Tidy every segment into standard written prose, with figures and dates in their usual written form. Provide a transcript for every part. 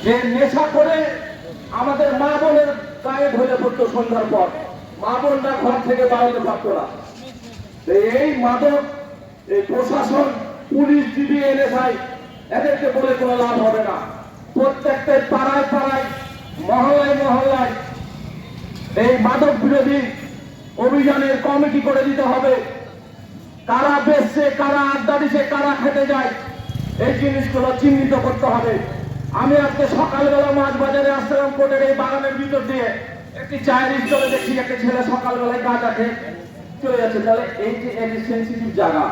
যে নেশা করে আমাদের মা বোনের গায়ে ঢলে পড়তো সন্ধ্যার পর, মা বোনরা ঘর থেকে বাইরে পারতো না। এই মাদক, এই প্রশাসন, পুলিশ, ডিবি, এনএসআই এদেরকে বলে কোনো লাভ হবে না। প্রত্যেকটা পাড়ায় পাড়ায়, মহল্লায় মহল্লায় এই মাদক বিরোধী অভিযানের কমিটি করে দিতে হবে। কারা বেচছে, কারা আড্ডা দিচ্ছে, কারা খেতে যায়, এই জিনিসগুলো চিহ্নিত করতে হবে। আমি আজকে সকালবেলা মাছ বাজারে আসলাম, কোটের এই বাগানের ভিতর দিয়ে একটি চায়ের স্টলে দেখছি একটা ছেলে সকালবেলায় গাঁজা খেয়ে চলে যাচ্ছে। তাহলে এই যে একটি সেন্সিটিভ জায়গা,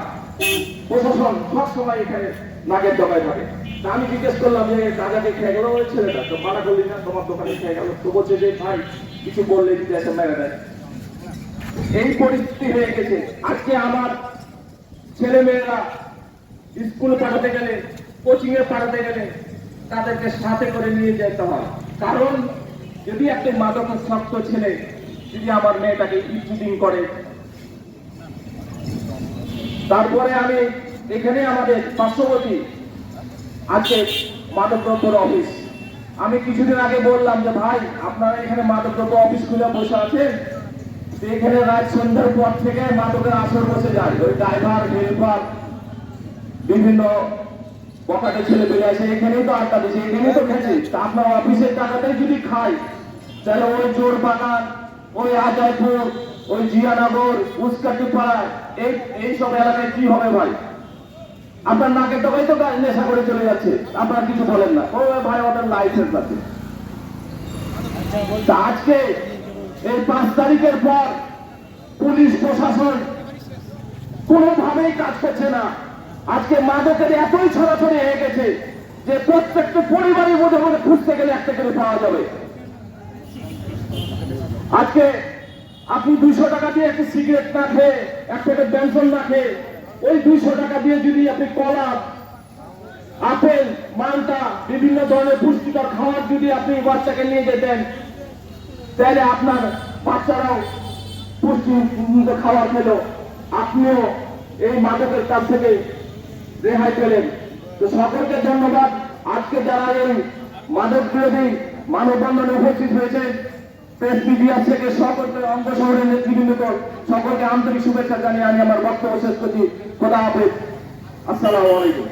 প্রশাসন সবসময় এখানে নাকের জমায় থাকে। আমি জিজ্ঞেস করলাম যে গাঁজাকে খেয়ে গেল ওই ছেলেটা, তো মানা করলি না, তোমার দোকানে খেয়ে গেল, তো বলছে যে ভাই কিছু বললে দিতে এসে মেরে দেয়। এই পরিস্থিতি হয়ে গেছে। আজকে আমার ছেলে মেয়েরা স্কুল পাঠাতে গেলে, কোচিং এ পাঠাতে গেলে তাদেরকে সাথে করে নিয়ে যেতে হয়। কারণ যদি একটা মাদকাসক্ত ছেলে যদি আমার মেয়েটাকে ইফটিজিং করে, তারপরে আমি এখানে আমাদের পার্শ্ববর্তী আছে মাদকদ্রব্যের অফিস। আমি কিছুদিন আগে বললাম যে ভাই আপনারা এখানে মাদকদ্রব্য অফিস খুলে বসে আছেন, এখানে রাত সন্ধ্যার পর থেকে মাদকের আসর বসে যায়। ওই ড্রাইভার, হেল্পার, বিভিন্ন পকেটে ছেলে পেলে আসে, এখানেই তো আড্ডা দিচ্ছে, এখানেই তো খেয়েছে। তা আপনার অফিসের টাকাতেই যদি খাই, তাহলে ওই জোর বাগান, ওই আজয়পুর, ওই জিয়ানগর, উস্কাটি পাড়া, এইসব এলাকায় কি হবে ভাই? আপনার নাকের টাকাই তো নেশা করে চলে যাচ্ছে, আপনারা কিছু বলেন না। ও ভাই ওদের লাইসেন্স আছে। আজকে এই 5 তারিখের পর পুলিশ প্রশাসন কোনোভাবেই কাজ করছে না। আজকে মাদকের এতই ছড়াছড়ি হয়ে গেছে যে প্রত্যেকটা পরিবারের মধ্যে মধ্যে খুঁজতে গেলে একটা করে পাওয়া যাবে। আজকে আপনি 200 টাকা দিয়ে একটি সিগারেট না খেয়ে, এক প্যাকেট বেনসন না খেয়ে, ওই 200 টাকা দিয়ে যদি আপনি কলা, আপেল, মালটা, বিভিন্ন ধরনের পুষ্টিকর খাবার যদি আপনি বাচ্চাকে নিয়ে যেতেন, তাহলে আপনার বাচ্চারাও পুষ্টি খাবার খেল, আপনিও এই মাদকের কাছ থেকে রেহাই পেলেন। তো সকলকে ধন্যবাদ। আজকে যারা এই মাদক বিরোধী মানববন্ধনে উপস্থিত হয়েছে, প্রেস মিডিয়া থেকে সকলকে, অঙ্গ শহরের নেতৃবৃন্দ, সকলকে আন্তরিক শুভেচ্ছা জানিয়ে আমি আমার বক্তব্য শেষ করছি। খোদা হাফেজ, আসসালামু আলাইকুম।